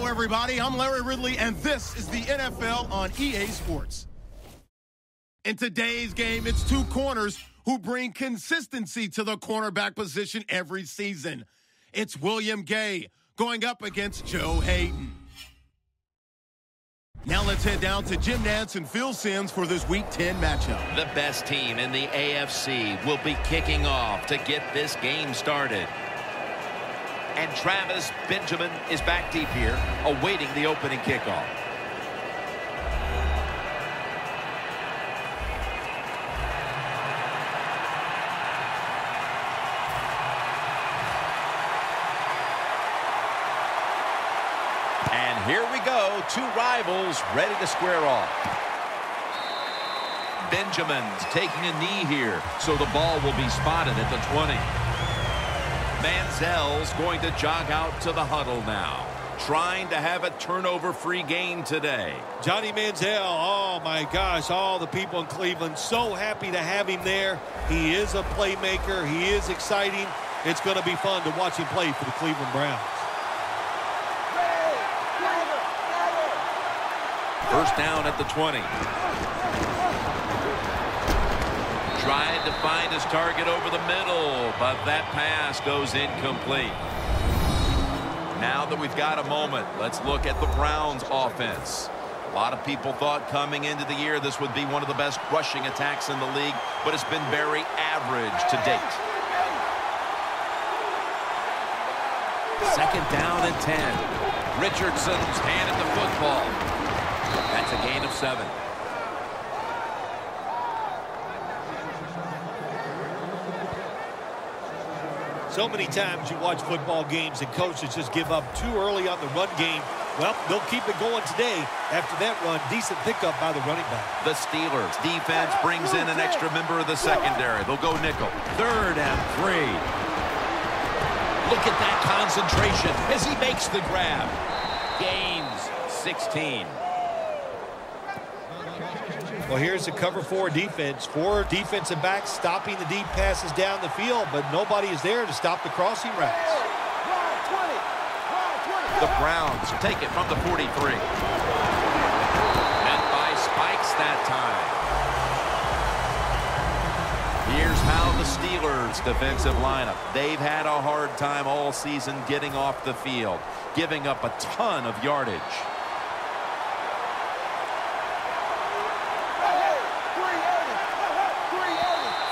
everybody. I'm Larry Ridley, and this is the NFL on EA Sports. In today's game, it's two corners who bring consistency to the cornerback position every season. It's William Gay going up against Joe Hayden. Now let's head down to Jim Nantz and Phil Simms for this Week 10 matchup. The best team in the AFC will be kicking off to get this game started. And Travis Benjamin is back deep here, awaiting the opening kickoff. And here we go, two rivals ready to square off. Benjamin's taking a knee here, so the ball will be spotted at the 20. Manziel's going to jog out to the huddle now, trying to have a turnover-free game today. Johnny Manziel, oh my gosh, all the people in Cleveland so happy to have him there. He is a playmaker. He is exciting. It's going to be fun to watch him play for the Cleveland Browns. First down at the 20. Tried to find his target over the middle, but that pass goes incomplete. Now that we've got a moment, let's look at the Browns offense. A lot of people thought coming into the year this would be one of the best rushing attacks in the league, but it's been very average to date. Second down and 10. Richardson's handed the football. That's a gain of 7. So many times you watch football games and coaches just give up too early on the run game. Well, they'll keep it going today. After that run, decent pickup by the running back. The Steelers defense brings in an extra member of the secondary. They'll go nickel. 3rd and 3. Look at that concentration as he makes the grab. Gains 16. Well, here's the cover 4 defense. 4 defensive backs stopping the deep passes down the field, but nobody is there to stop the crossing routes. The Browns take it from the 43. Met by spikes that time. Here's how the Steelers' defensive lineup. They've had a hard time all season getting off the field, giving up a ton of yardage.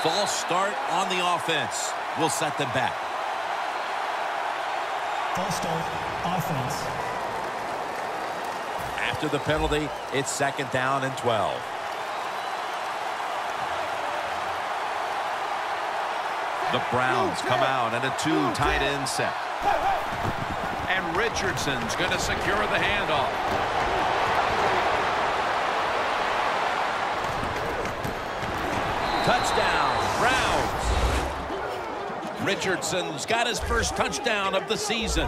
False start on the offense will set them back. False start, offense. After the penalty, it's 2nd down and 12. The Browns come out in a 2 tight end set. And Richardson's going to secure the handoff. Touchdown, Browns. Richardson's got his first touchdown of the season.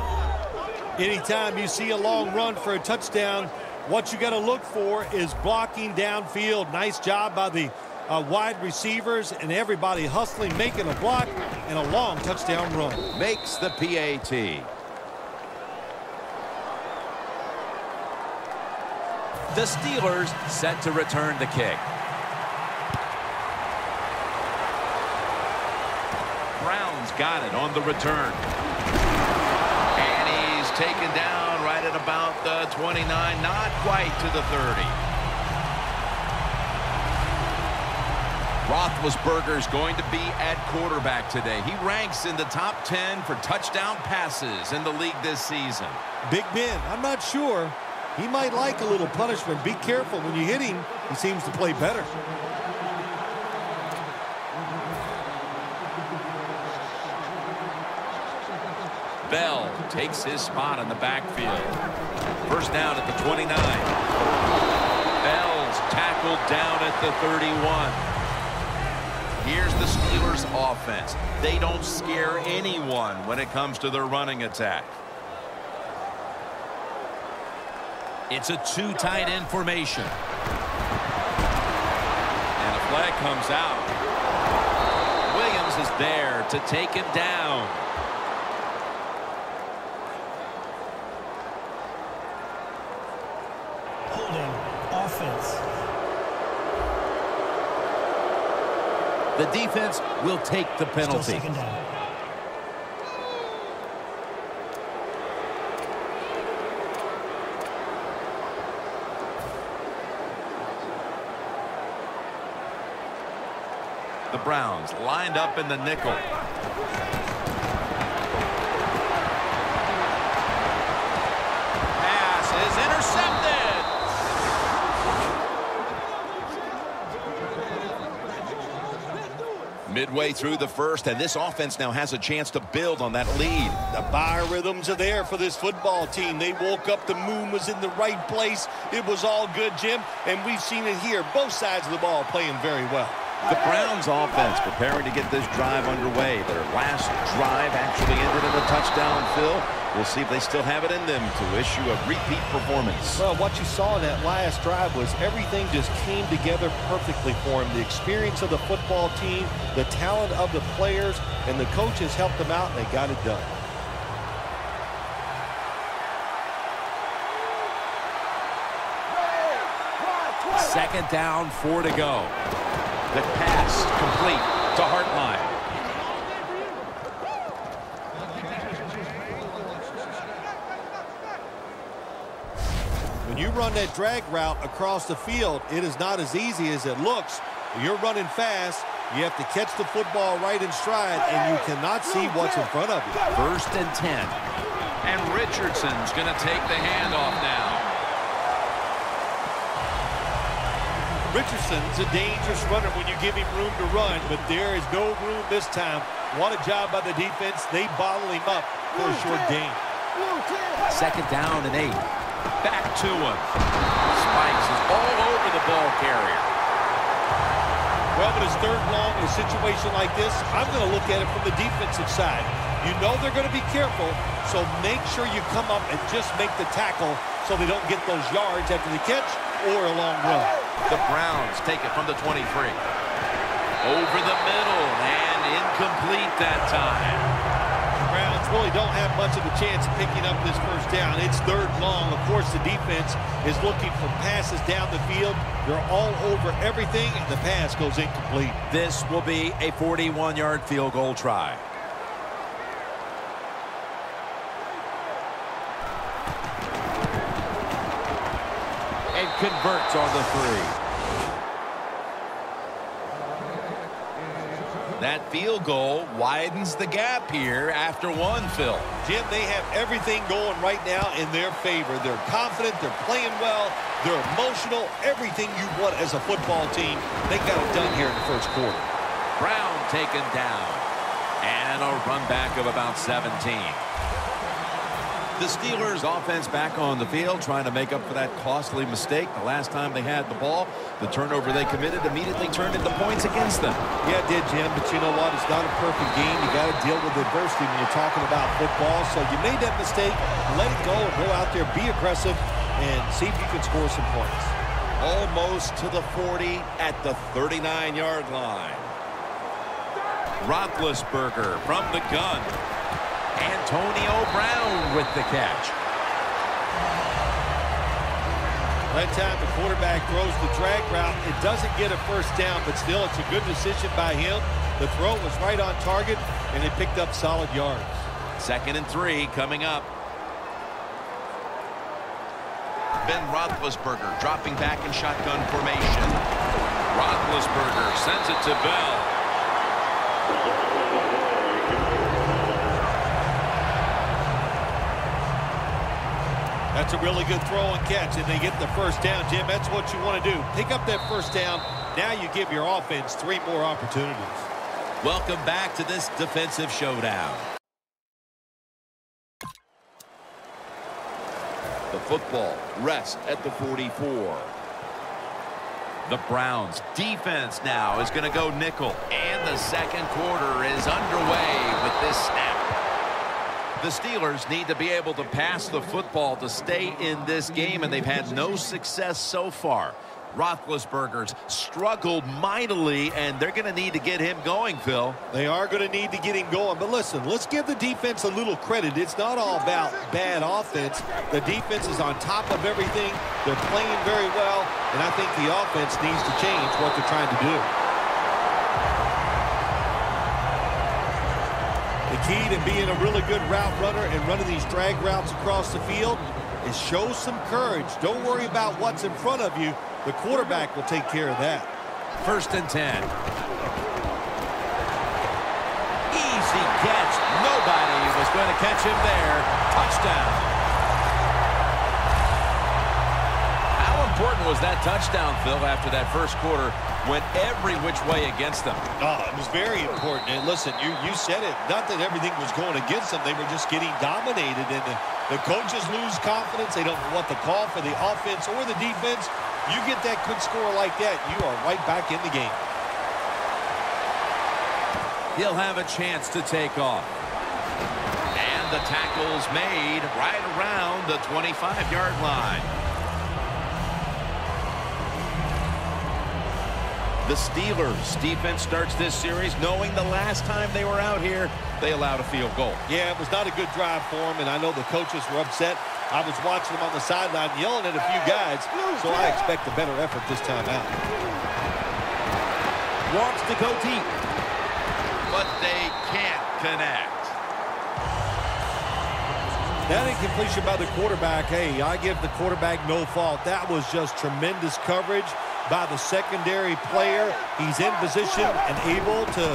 Anytime you see a long run for a touchdown, what you got to look for is blocking downfield. Nice job by the wide receivers and everybody hustling, making a block and a long touchdown run. Makes the PAT. The Steelers set to return the kick. Browns got it on the return. And he's taken down right at about the 29, not quite to the 30. Roethlisberger's going to be at quarterback today. He ranks in the top 10 for touchdown passes in the league this season. Big Ben, I'm not sure. He might like a little punishment. Be careful when you hit him. He seems to play better. Bell takes his spot in the backfield. First down at the 29. Bell's tackled down at the 31. Here's the Steelers' offense. They don't scare anyone when it comes to their running attack. It's a 2 tight end formation. And a flag comes out. Williams is there to take him down. The defense will take the penalty. Still second down. The Browns lined up in the nickel. Pass is intercepted. Midway through the first, and this offense now has a chance to build on that lead. The biorhythms are there for this football team. They woke up, the moon was in the right place. It was all good, Jim, and we've seen it here. Both sides of the ball playing very well. The Browns offense preparing to get this drive underway. Their last drive actually ended in a touchdown, Phil. We'll see if they still have it in them to issue a repeat performance. Well, what you saw in that last drive was everything just came together perfectly for them. The experience of the football team, the talent of the players, and the coaches helped them out, and they got it done. Second down, 4 to go. The pass complete to Hartline. When you run that drag route across the field, it is not as easy as it looks. You're running fast. You have to catch the football right in stride, and you cannot see what's in front of you. 1st and 10. And Richardson's going to take the handoff now. Richardson's a dangerous runner when you give him room to run, but there is no room this time. What a job by the defense. They bottle him up for a short gain. 2nd down and 8. Back to him. Spikes is all over the ball carrier. Well, but it's 3rd long in a situation like this, I'm going to look at it from the defensive side. You know they're going to be careful, so make sure you come up and just make the tackle so they don't get those yards after the catch or a long run. The Browns take it from the 23. Over the middle and incomplete that time. The Browns really don't have much of a chance of picking up this 1st down. It's 3rd long. Of course, the defense is looking for passes down the field. They're all over everything, and the pass goes incomplete. This will be a 41-yard field goal try. And converts on the 3. That field goal widens the gap here after 1, Phil. Jim, they have everything going right now in their favor. They're confident, they're playing well, they're emotional, everything you want as a football team. They got it done here in the 1st quarter. Brown taken down. And a run back of about 17. The Steelers offense back on the field trying to make up for that costly mistake. The last time they had the ball, the turnover they committed immediately turned into points against them. Yeah, it did, Jim, but you know what? It's not a perfect game. You got to deal with adversity when you're talking about football. So you made that mistake, let it go, and go out there, be aggressive, and see if you can score some points. Almost to the 40 at the 39-yard line. Roethlisberger from the gun. Antonio Brown with the catch. That time the quarterback throws the drag route. It doesn't get a 1st down, but still it's a good decision by him. The throw was right on target, and it picked up solid yards. 2nd and 3 coming up. Ben Roethlisberger dropping back in shotgun formation. Roethlisberger sends it to Bell. That's a really good throw and catch, and they get the 1st down, Jim. That's what you want to do. Pick up that 1st down. Now you give your offense 3 more opportunities. Welcome back to this defensive showdown. The football rests at the 44. The Browns defense now is going to go nickel, and the 2nd quarter is underway with this snap. The Steelers need to be able to pass the football to stay in this game, and they've had no success so far. Roethlisberger's struggled mightily, and they're going to need to get him going, Phil. They are going to need to get him going. But listen, let's give the defense a little credit. It's not all about bad offense. The defense is on top of everything. They're playing very well, and I think the offense needs to change what they're trying to do. The key to being a really good route runner and running these drag routes across the field is show some courage. Don't worry about what's in front of you. The quarterback will take care of that. 1st and 10. Easy catch. Nobody was going to catch him there. Touchdown. How important was that touchdown, Phil, after that first quarter went every which way against them? Oh, it was very important. And listen, you said it. Not that everything was going against them. They were just getting dominated. And the coaches lose confidence. They don't know what to call for the offense or the defense. You get that quick score like that, you are right back in the game. He'll have a chance to take off. And the tackle's made right around the 25-yard line. The Steelers' defense starts this series knowing the last time they were out here, they allowed a field goal. Yeah, it was not a good drive for them, and I know the coaches were upset. I was watching them on the sideline yelling at a few guys, so I expect a better effort this time out. Wants to go deep, but they can't connect. That incompletion by the quarterback, hey, I give the quarterback no fault. That was just tremendous coverage by the secondary player. He's in position and able to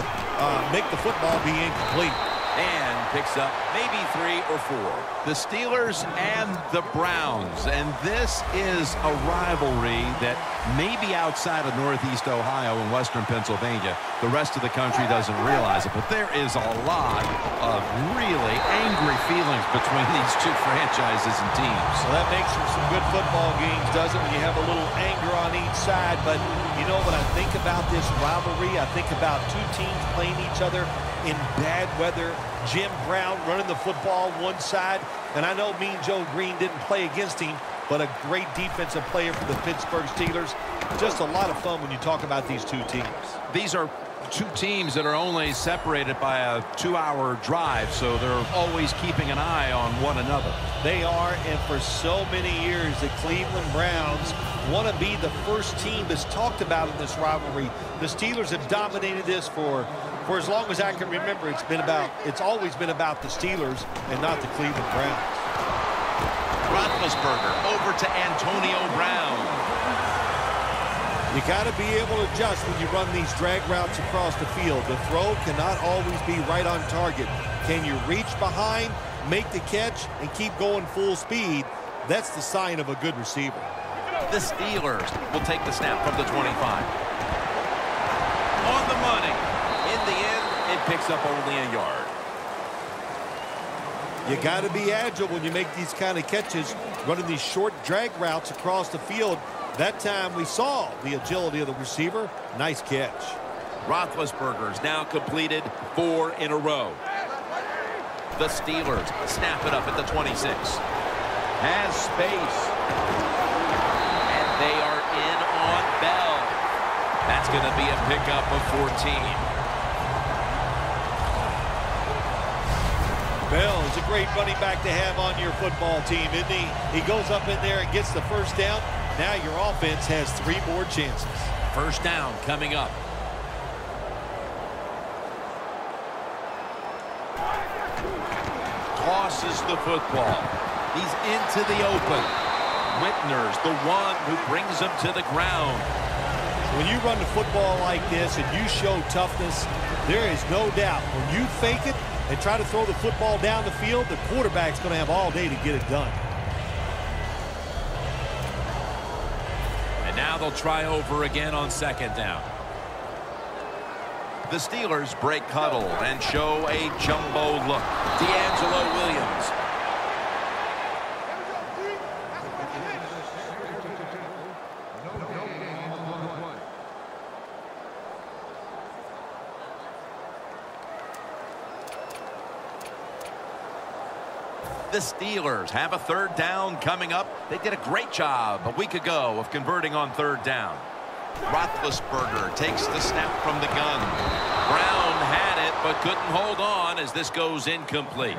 make the football be incomplete. And picks up maybe 3 or 4. The Steelers and the Browns. And this is a rivalry that may be outside of Northeast Ohio and Western Pennsylvania. The rest of the country doesn't realize it. But there is a lot of really angry feelings between these two franchises and teams. Well, that makes for some good football games, doesn't it? When you have a little anger on each side. But, you know, when I think about this rivalry, I think about two teams playing each other in bad weather. Jim Brown running the football one side, and I know Mean Joe Green didn't play against him, but a great defensive player for the Pittsburgh Steelers. Just a lot of fun when you talk about these two teams. These are two teams that are only separated by a 2-hour drive, so they're always keeping an eye on one another. They are, and for so many years, the Cleveland Browns want to be the first team that's talked about in this rivalry. The Steelers have dominated this for as long as I can remember. It's always been about the Steelers and not the Cleveland Browns. Roethlisberger over to Antonio Brown. You got to be able to adjust when you run these drag routes across the field. The throw cannot always be right on target. Can you reach behind, make the catch, and keep going full speed? That's the sign of a good receiver. The Steelers will take the snap from the 25. On the money. In the end, it picks up only a yard. You got to be agile when you make these kind of catches, running these short drag routes across the field. That time we saw the agility of the receiver. Nice catch. Roethlisberger's now completed 4 in a row. The Steelers snap it up at the 26. Has space. And they are in on Bell. That's going to be a pickup of 14. Bell is a great running back to have on your football team, isn't he? He goes up in there and gets the first down. Now your offense has 3 more chances. First down coming up. Tosses the football. He's into the open. Whitner's the one who brings him to the ground. When you run the football like this and you show toughness, there is no doubt when you fake it and try to throw the football down the field, the quarterback's going to have all day to get it done. And now they'll try over again on 2nd down. The Steelers break huddle and show a jumbo look. D'Angelo Williams. The Steelers have a 3rd down coming up. They did a great job a week ago of converting on 3rd down. Roethlisberger takes the snap from the gun. Brown had it but couldn't hold on as this goes incomplete.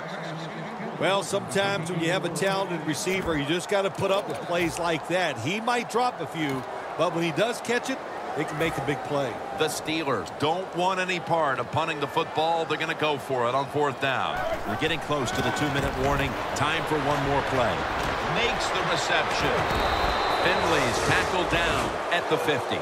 Well, sometimes when you have a talented receiver, you just got to put up with plays like that. He might drop a few, but when he does catch it, they can make a big play. The Steelers don't want any part of punting the football. They're going to go for it on 4th down. We're getting close to the 2-minute warning. Time for one more play. Makes the reception. Finley's tackled down at the 50.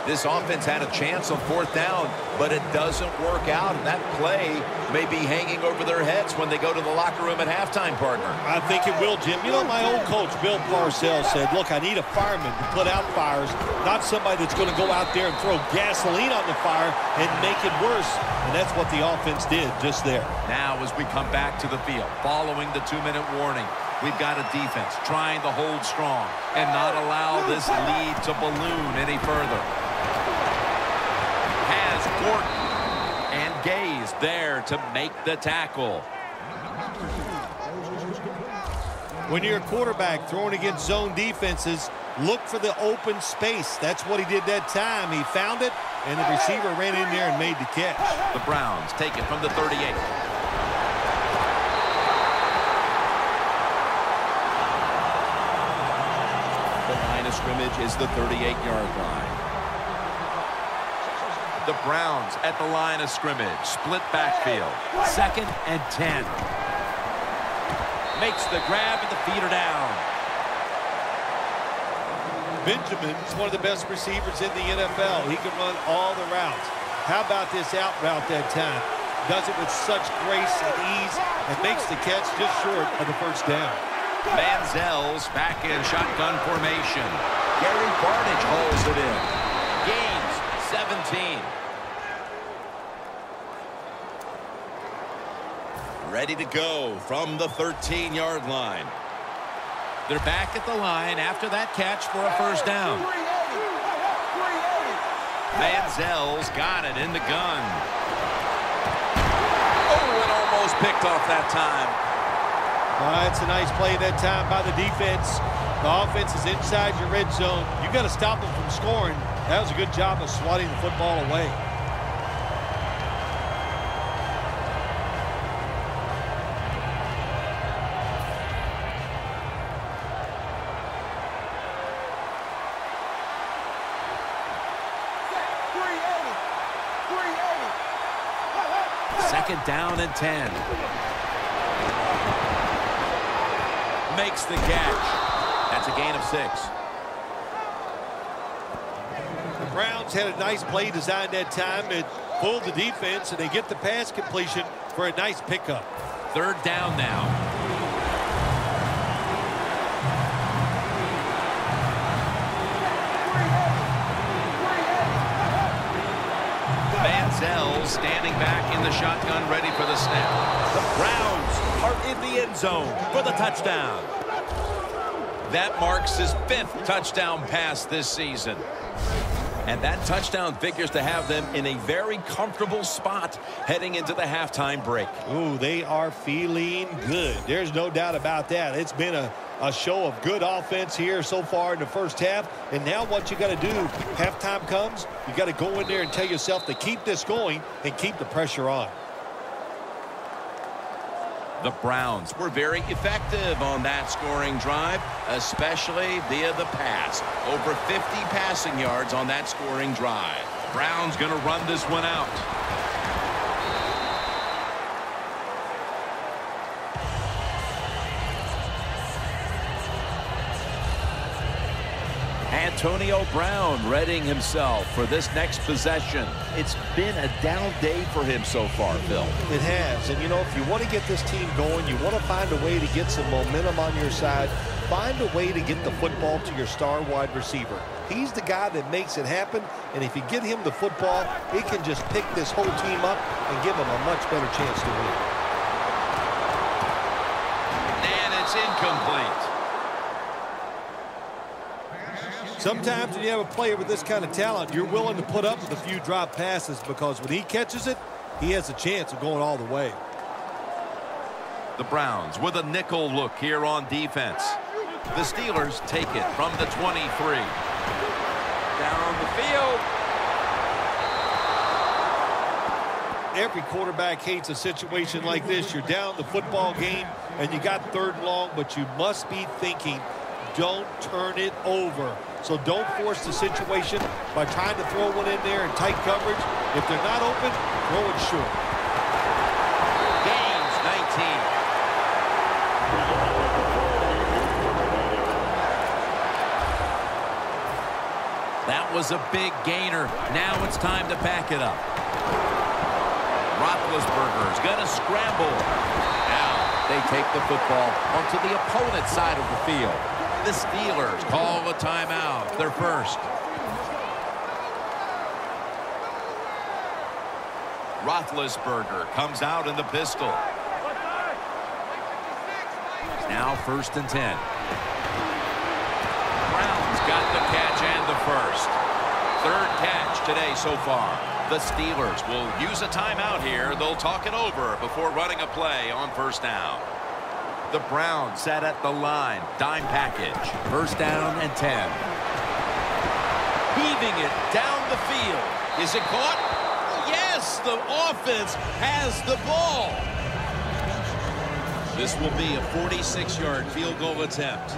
This offense had a chance on 4th down, but it doesn't work out. And that play may be hanging over their heads when they go to the locker room at halftime, partner. I think it will, Jim. You know, my old coach, Bill Parcells, said, look, I need a fireman to put out fires, not somebody that's going to go out there and throw gasoline on the fire and make it worse. And that's what the offense did just there. Now as we come back to the field, following the 2-minute warning, we've got a defense trying to hold strong and not allow this lead to balloon any further. Has Gordon and Gaze there to make the tackle. When you're a quarterback throwing against zone defenses, look for the open space. That's what he did that time. He found it, and the receiver ran in there and made the catch. The Browns take it from the 38. The line of scrimmage is the 38-yard line. The Browns at the line of scrimmage. Split backfield. 2nd and 10. Makes the grab and the feet are down. Benjamin is one of the best receivers in the NFL. He can run all the routes. How about this out route that time? Does it with such grace and ease and makes the catch just short of the 1st down. Manziel's back in shotgun formation. Gary Barnidge holds it in. Gains 17. Ready to go from the 13-yard line. They're back at the line after that catch for a 1st down. Manziel's got it in the gun. Oh, and almost picked off that time. That's a nice play that time by the defense. The offense is inside your red zone. You got to stop them from scoring. That was a good job of swatting the football away. Second down and 10. Makes the catch. That's a gain of 6. The Browns had a nice play design that time. It pulled the defense, and they get the pass completion for a nice pickup. 3rd down now. Manziel standing back in the shotgun, ready for the snap. The Browns are in the end zone for the touchdown. That marks his 5th touchdown pass this season. And that touchdown figures to have them in a very comfortable spot heading into the halftime break. Ooh, they are feeling good. There's no doubt about that. It's been a show of good offense here so far in the 1st half. And now what you got to do, halftime comes, you got to go in there and tell yourself to keep this going and keep the pressure on. The Browns were very effective on that scoring drive, especially via the pass. Over 50 passing yards on that scoring drive. Browns going to run this one out. Antonio Brown readying himself for this next possession. It's been a down day for him so far, Phil. It has. And, you know, if you want to get this team going, you want to find a way to get some momentum on your side, find a way to get the football to your star wide receiver. He's the guy that makes it happen, and if you get him the football, it can just pick this whole team up and give them a much better chance to win. And it's incomplete. Sometimes when you have a player with this kind of talent, you're willing to put up with a few drop passes because when he catches it, he has a chance of going all the way. The Browns with a nickel look here on defense. The Steelers take it from the 23. Down the field. Every quarterback hates a situation like this. You're down the football game and you got 3rd and long, but you must be thinking, don't turn it over. So don't force the situation by trying to throw one in there in tight coverage. If they're not open, throw it short. Gains 19. That was a big gainer. Now it's time to back it up. Roethlisberger's going to scramble. Now they take the football onto the opponent's side of the field. The Steelers call a timeout. They're first. Roethlisberger comes out in the pistol. Now 1st and 10. Brown's got the catch and the first. 3rd catch today so far. The Steelers will use a timeout here. They'll talk it over before running a play on 1st down. The Browns set at the line. Dime package. 1st down and 10. Heaving it down the field. Is it caught? Yes, the offense has the ball. This will be a 46-yard field goal attempt.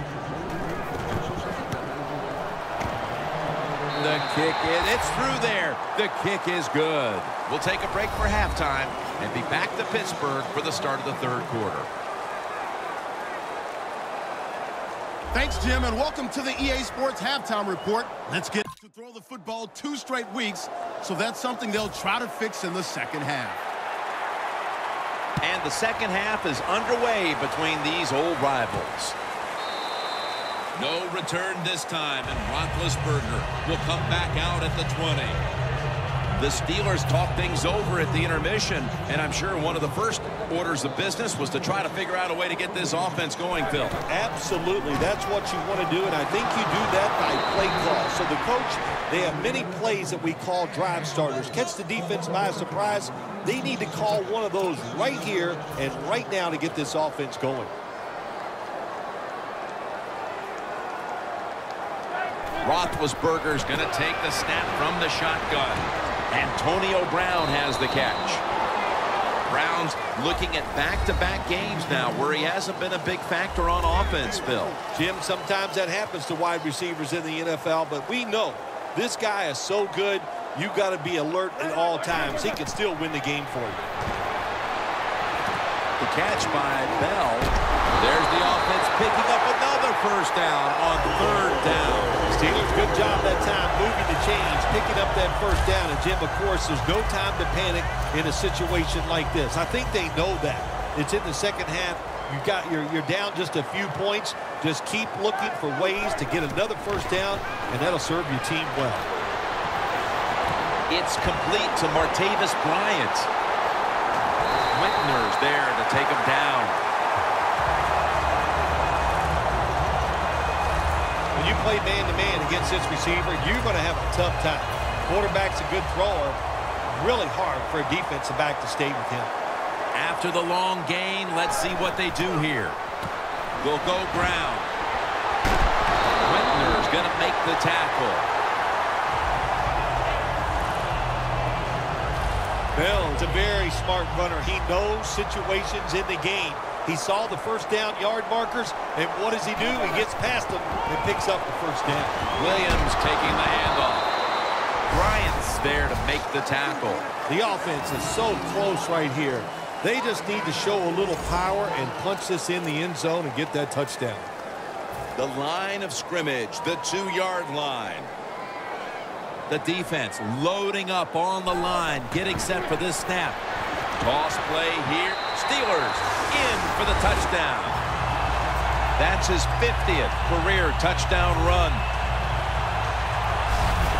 The kick it's through there. The kick is good. We'll take a break for halftime and be back to Pittsburgh for the start of the 3rd quarter. Thanks, Jim, and welcome to the EA Sports Halftime Report. Let's get to throw the football 2 straight weeks, so that's something they'll try to fix in the second half. And the second half is underway between these old rivals. No return this time, and Roethlisberger will come back out at the 20. The Steelers talk things over at the intermission, and I'm sure one of the first orders of business was to try to figure out a way to get this offense going, Phil. Absolutely. That's what you want to do, and I think you do that by play call. So the coach, they have many plays that we call drive starters. Catch the defense by surprise. They need to call one of those right here and right now to get this offense going. Roethlisberger's going to take the snap from the shotgun. Antonio Brown has the catch. Brown's looking at back-to-back games now where he hasn't been a big factor on offense, Phil. Jim, sometimes that happens to wide receivers in the NFL, but we know this guy is so good, you got to be alert at all times. He can still win the game for you. The catch by Bell. There's the offense picking up another 1st down on 3rd down. Steelers, good job that time moving the chains, picking up that 1st down. And, Jim, of course, there's no time to panic in a situation like this. I think they know that. It's in the second half. You're down just a few points. Just keep looking for ways to get another 1st down, and that'll serve your team well. It's complete to Martavis Bryant. Whitner's there to take him down. When you play man-to-man against this receiver, you're going to have a tough time. Quarterback's a good thrower. Really hard for a defensive back to stay with him. After the long gain, let's see what they do here. We'll go Brown. Whitner's going to make the tackle. Bell's a very smart runner. He knows situations in the game. He saw the 1st down yard markers, and what does he do? He gets past them and picks up the 1st down. Williams taking the handoff. Bryant's there to make the tackle. The offense is so close right here. They just need to show a little power and punch this in the end zone and get that touchdown. The line of scrimmage, the 2-yard line. The defense loading up on the line, getting set for this snap. Toss play here. Steelers in for the touchdown. That's his 50th career touchdown run.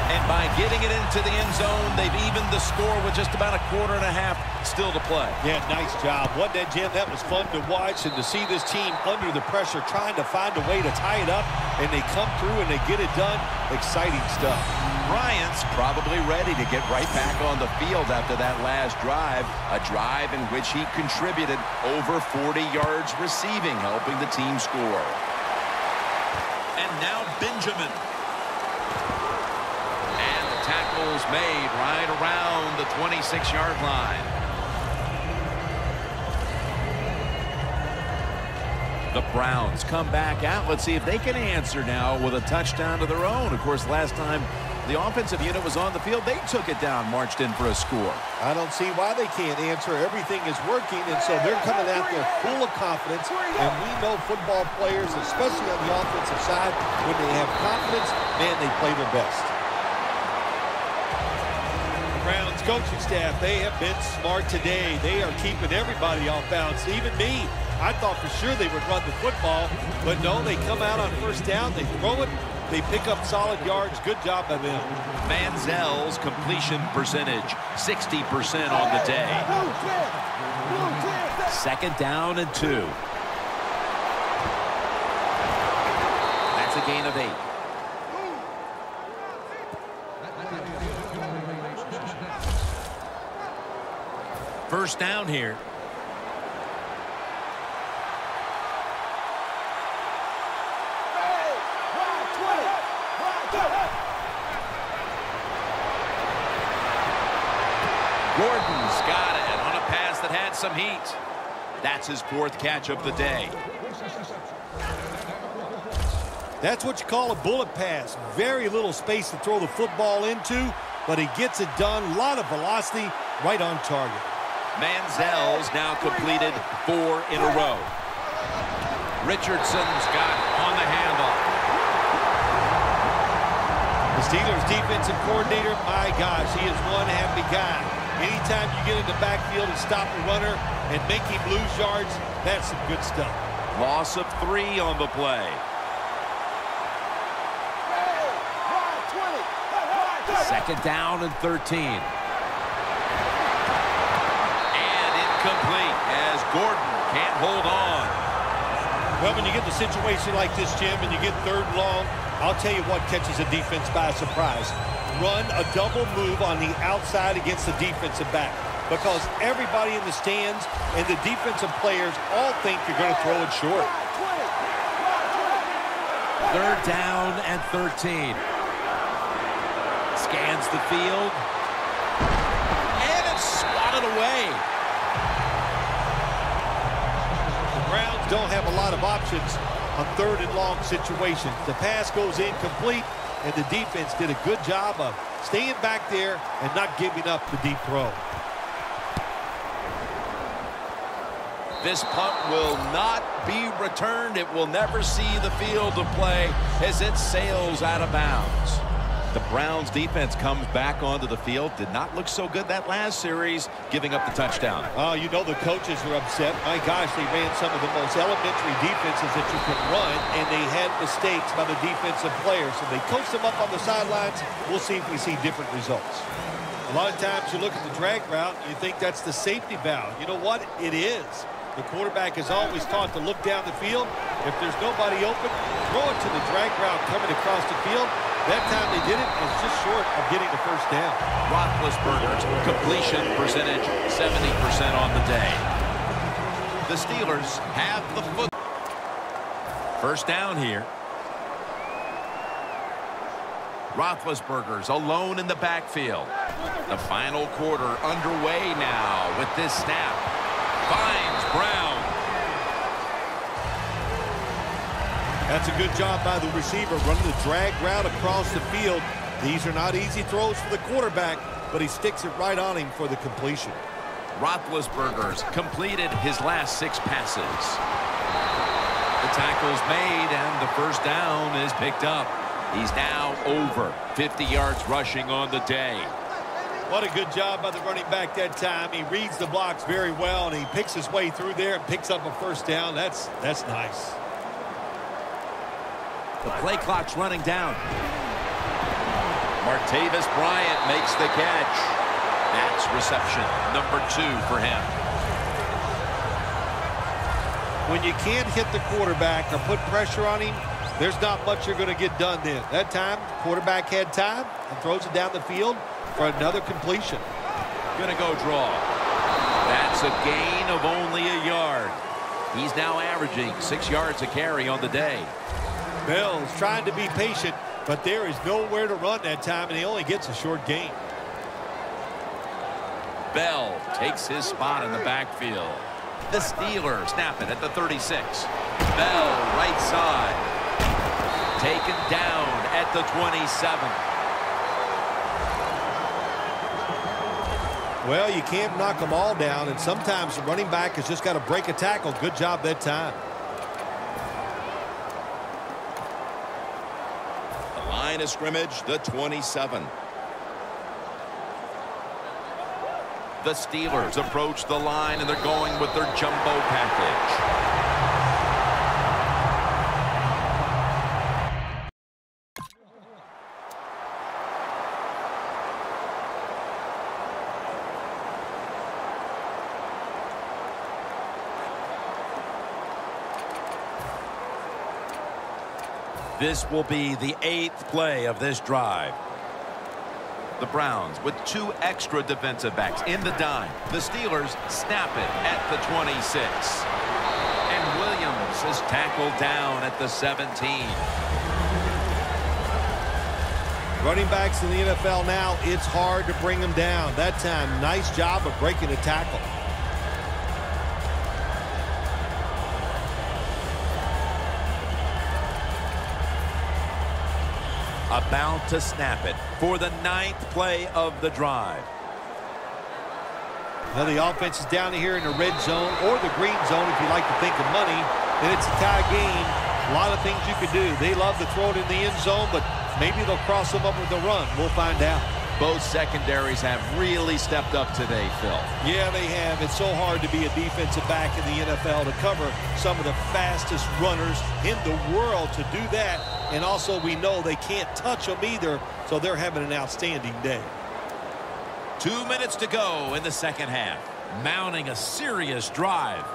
And by getting it into the end zone, they've evened the score with just about a 1.5 quarters still to play. Yeah, nice job. Wasn't that, Jim? That was fun to watch, and to see this team under the pressure trying to find a way to tie it up, and they come through and they get it done. Exciting stuff. Bryant's probably ready to get right back on the field after that last drive, a drive in which he contributed over 40 yards receiving, helping the team score. And now Benjamin. And the tackle's made right around the 26-yard line. The Browns come back out. Let's see if they can answer now with a touchdown of their own. Of course, last time the offensive unit was on the field, they took it down, marched in for a score. I don't see why they can't answer. Everything is working, and so they're coming out there full of confidence. And we know football players, especially on the offensive side, when they have confidence, man, they play their best. The Browns coaching staff, they have been smart today. They are keeping everybody off balance, even me. I thought for sure they would run the football, but no, they come out on first down, they throw it, they pick up solid yards. Good job by them. Manziel's completion percentage, 60% on the day. Second down and 2. That's a gain of 8. First down here. Gordon's got it on a pass that had some heat. That's his 4th catch of the day. That's what you call a bullet pass. Very little space to throw the football into, but he gets it done. A lot of velocity, right on target. Manziel's now completed 4 in a row. Richardson's got it on the handoff. The Steelers defensive coordinator, my gosh, he is one happy guy. Anytime you get in the backfield and stop the runner and make him lose yards, that's some good stuff. Loss of 3 on the play. Second down and 13. And incomplete as Gordon can't hold on. Well, when you get the situation like this, Jim, and you get 3rd and long, I'll tell you what catches a defense by surprise. Run a double move on the outside against the defensive back, because everybody in the stands and the defensive players all think you're going to throw it short. Third down and 13. Scans the field. And it's swatted away. The Browns don't have a lot of options on 3rd and long situations. The pass goes incomplete, and the defense did a good job of staying back there and not giving up the deep throw. This punt will not be returned. It will never see the field of play as it sails out of bounds. The Browns defense comes back onto the field. Did not look so good that last series, giving up the touchdown. Oh, you know the coaches are upset. My gosh, they ran some of the most elementary defenses that you can run, and they had mistakes by the defensive players. So they coached them up on the sidelines. We'll see if we see different results. A lot of times you look at the drag route, and you think that's the safety valve. You know what? It is. The quarterback is always taught to look down the field. If there's nobody open, throw it to the drag route coming across the field. That time they did it, was just short of getting the first down. Roethlisberger's completion percentage, 70% on the day. The Steelers have the foot. First down here. Roethlisberger's alone in the backfield. The final quarter underway now with this snap. Finds Brown. That's a good job by the receiver, running the drag route across the field. These are not easy throws for the quarterback, but he sticks it right on him for the completion. Roethlisberger's completed his last 6 passes. The tackle's made, and the first down is picked up. He's now over 50 yards rushing on the day. What a good job by the running back that time. He reads the blocks very well, and he picks his way through there and picks up a first down. That's nice. The play clock's running down. Martavis Bryant makes the catch. That's reception number 2 for him. When you can't hit the quarterback or put pressure on him, there's not much you're going to get done then. That time, quarterback had time and throws it down the field for another completion. Gonna go draw. That's a gain of only a yard. He's now averaging 6 yards a carry on the day. Bell's trying to be patient, but there is nowhere to run that time, and he only gets a short gain. Bell takes his spot in the backfield. The Steelers snap it at the 36. Bell, right side. Taken down at the 27. Well, you can't knock them all down, and sometimes the running back has just got to break a tackle. Good job that time. The line of scrimmage, the 27. The Steelers approach the line, and they're going with their jumbo package. This will be the 8th play of this drive. The Browns with 2 extra defensive backs in the dime. The Steelers snap it at the 26. And Williams is tackled down at the 17. Running backs in the NFL now, it's hard to bring them down. That time, nice job of breaking the tackle. About to snap it for the 9th play of the drive. Now the offense is down here in the red zone or the green zone if you like to think of money. Then it's a tie game. A lot of things you can do. They love to throw it in the end zone, but maybe they'll cross them up with a run. We'll find out. Both secondaries have really stepped up today, Phil. Yeah, they have. It's so hard to be a defensive back in the NFL to cover some of the fastest runners in the world to do that. And also we know they can't touch them either, so they're having an outstanding day. 2 minutes to go in the second half. Mounting a serious drive.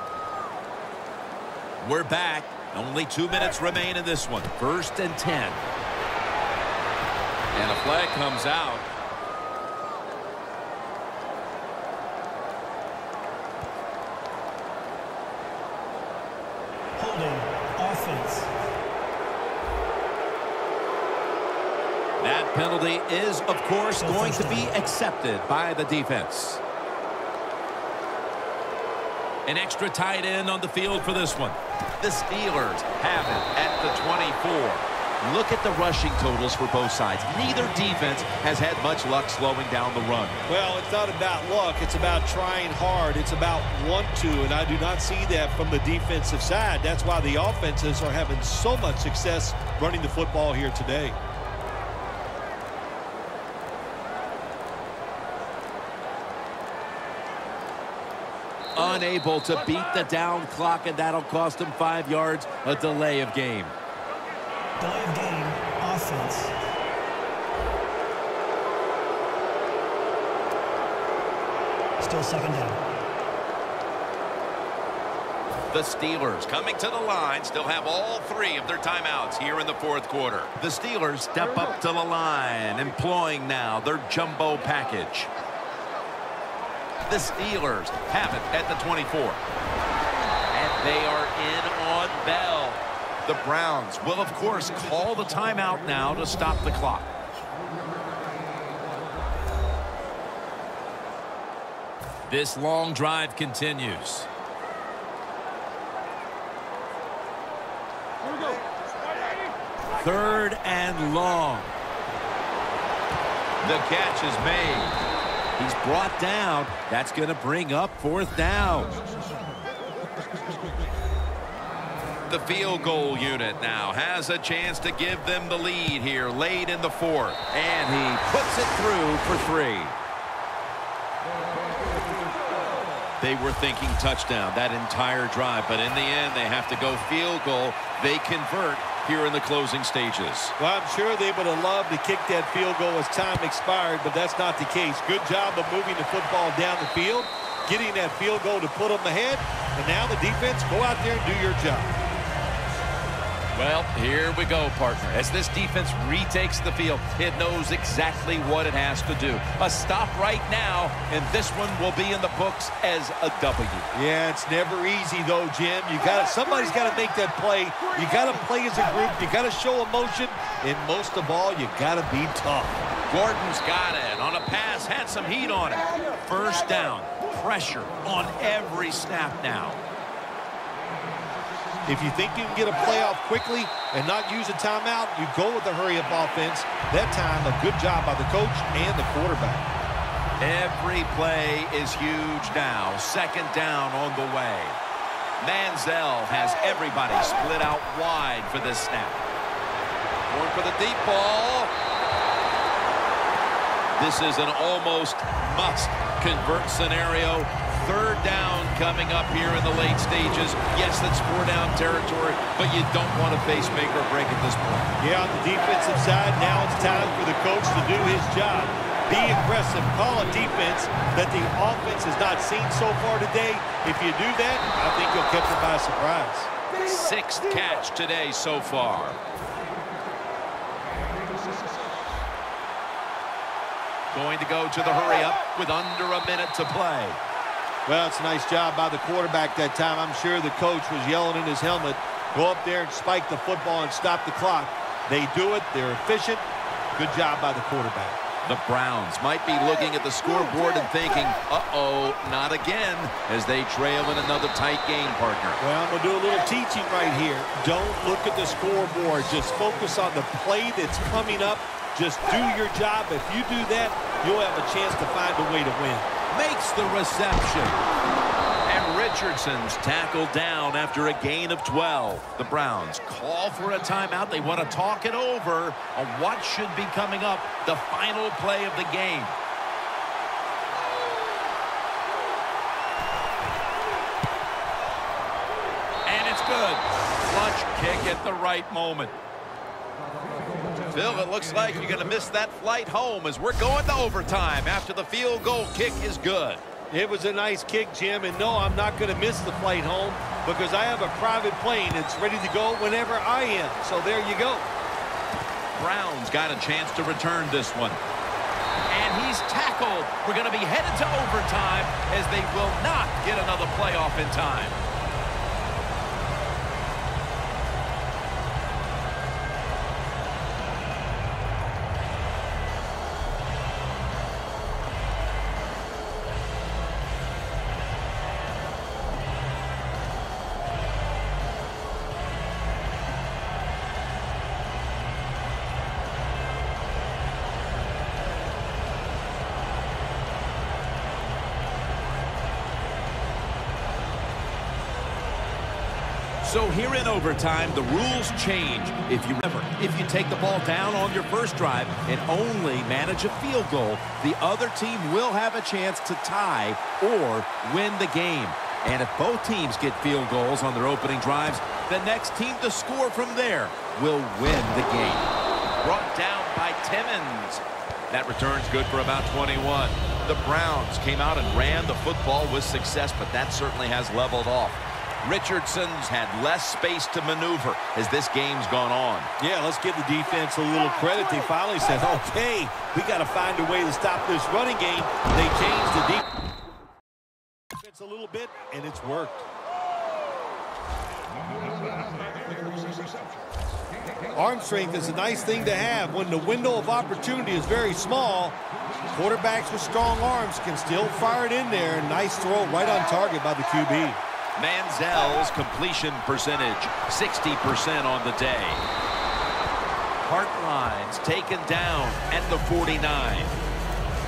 We're back. Only 2 minutes remain in this one. 1st and 10. And a flag comes out. Offense. That penalty is, of course, going to be accepted by the defense. An extra tight end on the field for this one. The Steelers have it at the 24. Look at the rushing totals for both sides. Neither defense has had much luck slowing down the run. Well, it's not about luck. It's about trying hard. It's about want to, and I do not see that from the defensive side. That's why the offenses are having so much success running the football here today. Unable to beat the down clock, and that'll cost them 5 yards, a delay of game. Delay of game, offense. Still second down. The Steelers coming to the line still have all 3 of their timeouts here in the 4th quarter. The Steelers step up to the line, employing now their jumbo package. The Steelers have it at the 24. And they are in on Bell. The Browns will, of course, call the timeout now to stop the clock. This long drive continues. Here we go. 3rd and long. The catch is made. He's brought down. That's going to bring up 4th down. The field goal unit now has a chance to give them the lead here late in the 4th. And he puts it through for 3. They were thinking touchdown that entire drive, but in the end, they have to go field goal. They convert here in the closing stages. Well, I'm sure they would have loved to kick that field goal as time expired, but that's not the case. Good job of moving the football down the field, getting that field goal to put them ahead, and now the defense, go out there and do your job. Well, here we go, partner. As this defense retakes the field, it knows exactly what it has to do. A stop right now, and this one will be in the books as a W. Yeah, it's never easy, though, Jim. Somebody's got to make that play. You got to play as a group. You got to show emotion, and most of all, you got to be tough. Gordon's got it on a pass, had some heat on it. 1st down, pressure on every snap now. If you think you can get a playoff quickly and not use a timeout, you go with the hurry-up offense. That time, a good job by the coach and the quarterback. Every play is huge now. Second down on the way. Manziel has everybody split out wide for this snap. Going for the deep ball. This is an almost must-convert scenario. Third down coming up here in the late stages. Yes, that's four-down territory, but you don't want to face make or break at this point. Yeah, on the defensive side, now it's time for the coach to do his job. Be aggressive. Call a defense that the offense has not seen so far today. If you do that, I think you'll catch them by surprise. Sixth catch today so far. Going to go to the hurry-up with under a minute to play. Well, it's a nice job by the quarterback that time. I'm sure the coach was yelling in his helmet, go up there and spike the football and stop the clock. They do it. They're efficient. Good job by the quarterback. The Browns might be looking at the scoreboard and thinking, uh-oh, not again, as they trail in another tight game, partner. Well, I'm going to do a little teaching right here. Don't look at the scoreboard. Just focus on the play that's coming up. Just do your job. If you do that, you'll have a chance to find a way to win. Makes the reception. And Richardson's tackled down after a gain of 12. The Browns call for a timeout. They want to talk it over on what should be coming up, the final play of the game. And it's good. Clutch kick at the right moment. Phil, it looks like you're going to miss that flight home as we're going to overtime after the field goal kick is good. It was a nice kick, Jim, and no, I'm not going to miss the flight home because I have a private plane that's ready to go whenever I am. So there you go. Browns got a chance to return this one. And he's tackled. We're going to be headed to overtime as they will not get another playoff in time. So here in overtime, the rules change. If you take the ball down on your first drive and only manage a field goal, the other team will have a chance to tie or win the game. And if both teams get field goals on their opening drives, the next team to score from there will win the game. Brought down by Timmons. That return's good for about 21. The Browns came out and ran the football with success, but that certainly has leveled off. Richardson's had less space to maneuver as this game's gone on. Yeah, let's give the defense a little credit. They finally said, okay, we got to find a way to stop this running game. They changed the defense a little bit, and it's worked. Arm strength is a nice thing to have when the window of opportunity is very small. Quarterbacks with strong arms can still fire it in there. Nice throw right on target by the QB. Manziel's completion percentage, 60% on the day. Hartline's taken down at the 49.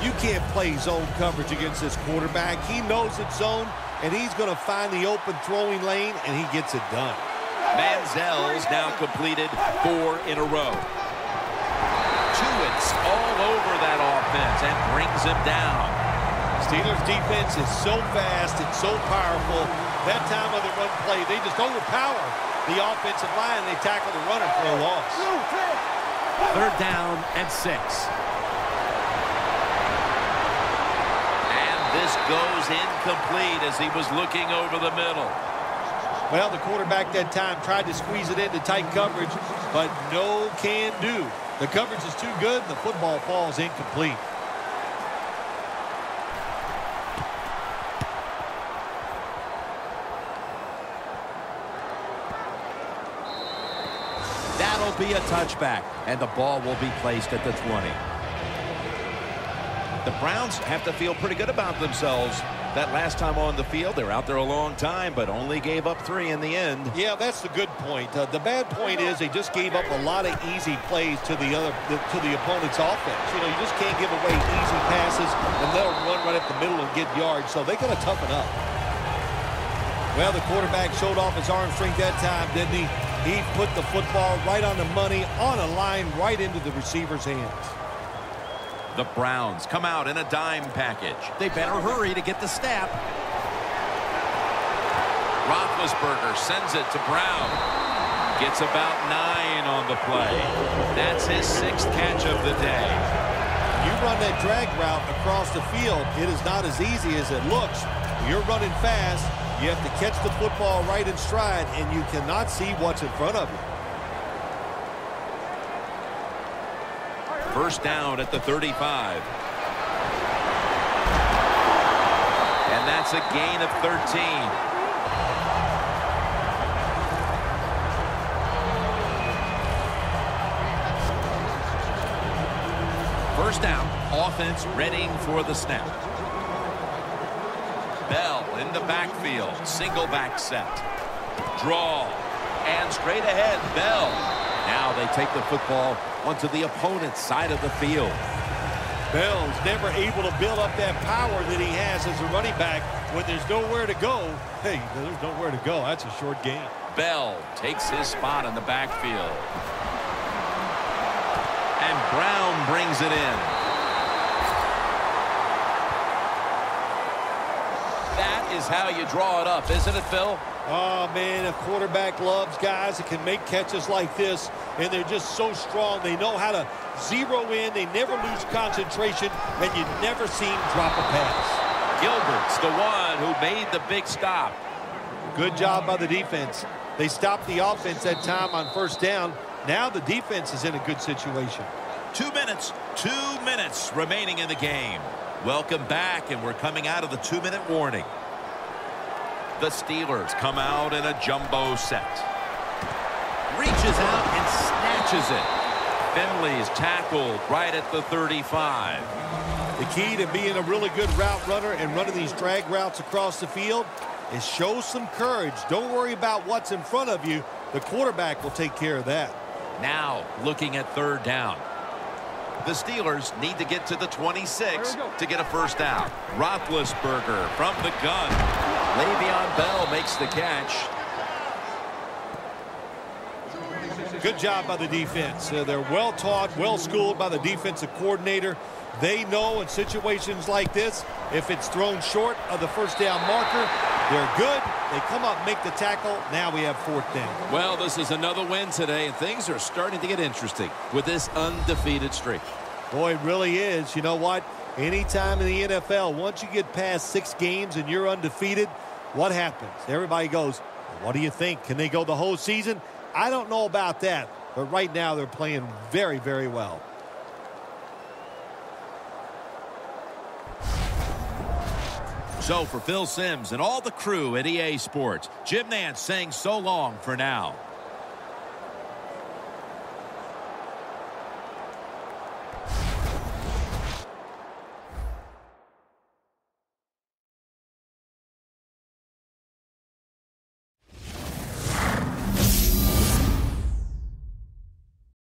You can't play zone coverage against this quarterback. He knows it's zone, and he's going to find the open throwing lane, and he gets it done. Manziel's now completed 4 in a row. Tuitt's all over that offense and brings him down. Steelers defense is so fast and so powerful. That time of the run play, they just overpower the offensive line. They tackle the runner for a loss. Third down and 6. And this goes incomplete as he was looking over the middle. Well, the quarterback that time tried to squeeze it into tight coverage, but no can do. The coverage is too good, and the football falls incomplete. That'll be a touchback, and the ball will be placed at the 20. The Browns have to feel pretty good about themselves That last time on the field, they're out there a long time, but only gave up 3 in the end. Yeah, that's the good point. The bad point is they just gave up a lot of easy plays to the opponent's offense. You know, you just can't give away easy passes and they'll run right up the middle and get yards. So they got to toughen up. Well, the quarterback showed off his arm strength that time, didn't he? He put the football right on the money, on a line, right into the receiver's hands. The Browns come out in a dime package. They better hurry to get the snap. Roethlisberger sends it to Brown. Gets about 9 on the play. That's his 6th catch of the day. You run that drag route across the field, it is not as easy as it looks. You're running fast. You have to catch the football right in stride, and you cannot see what's in front of you. First down at the 35. And that's a gain of 13. First down, offense readying for the snap. Bell in the backfield, single back set. Draw, and straight ahead, Bell. Now they take the football onto the opponent's side of the field. Bell's never able to build up that power that he has as a running back when there's nowhere to go. Hey, there's nowhere to go. That's a short game. Bell takes his spot in the backfield. And Brown brings it in. That is how you draw it up, isn't it, Phil? Oh, man, a quarterback loves guys that can make catches like this, and they're just so strong. They know how to zero in. They never lose concentration, and you never see him drop a pass. Gilbert's the one who made the big stop. Good job by the defense. They stopped the offense that time on first down. Now the defense is in a good situation. 2 minutes remaining in the game. Welcome back, and we're coming out of the 2-minute warning. The Steelers come out in a jumbo set. Reaches out and snatches it. Finley's tackled right at the 35. The key to being a really good route runner and running these drag routes across the field is show some courage. Don't worry about what's in front of you. The quarterback will take care of that. Now looking at 3rd down. The Steelers need to get to the 26 to get a first down. Roethlisberger from the gun. Le'Veon Bell makes the catch. Good job by the defense. They're well taught, well schooled by the defensive coordinator. They know in situations like this, if it's thrown short of the first down marker, they're good. They come up, make the tackle. Now we have 4th down. Well, this is another win today, and things are starting to get interesting with this undefeated streak. Boy, it really is. You know what? Anytime in the NFL, once you get past 6 games and you're undefeated, what happens? Everybody goes, what do you think? Can they go the whole season? I don't know about that, but right now they're playing very, very well. So for Phil Simms and all the crew at EA Sports, Jim Nantz saying so long for now.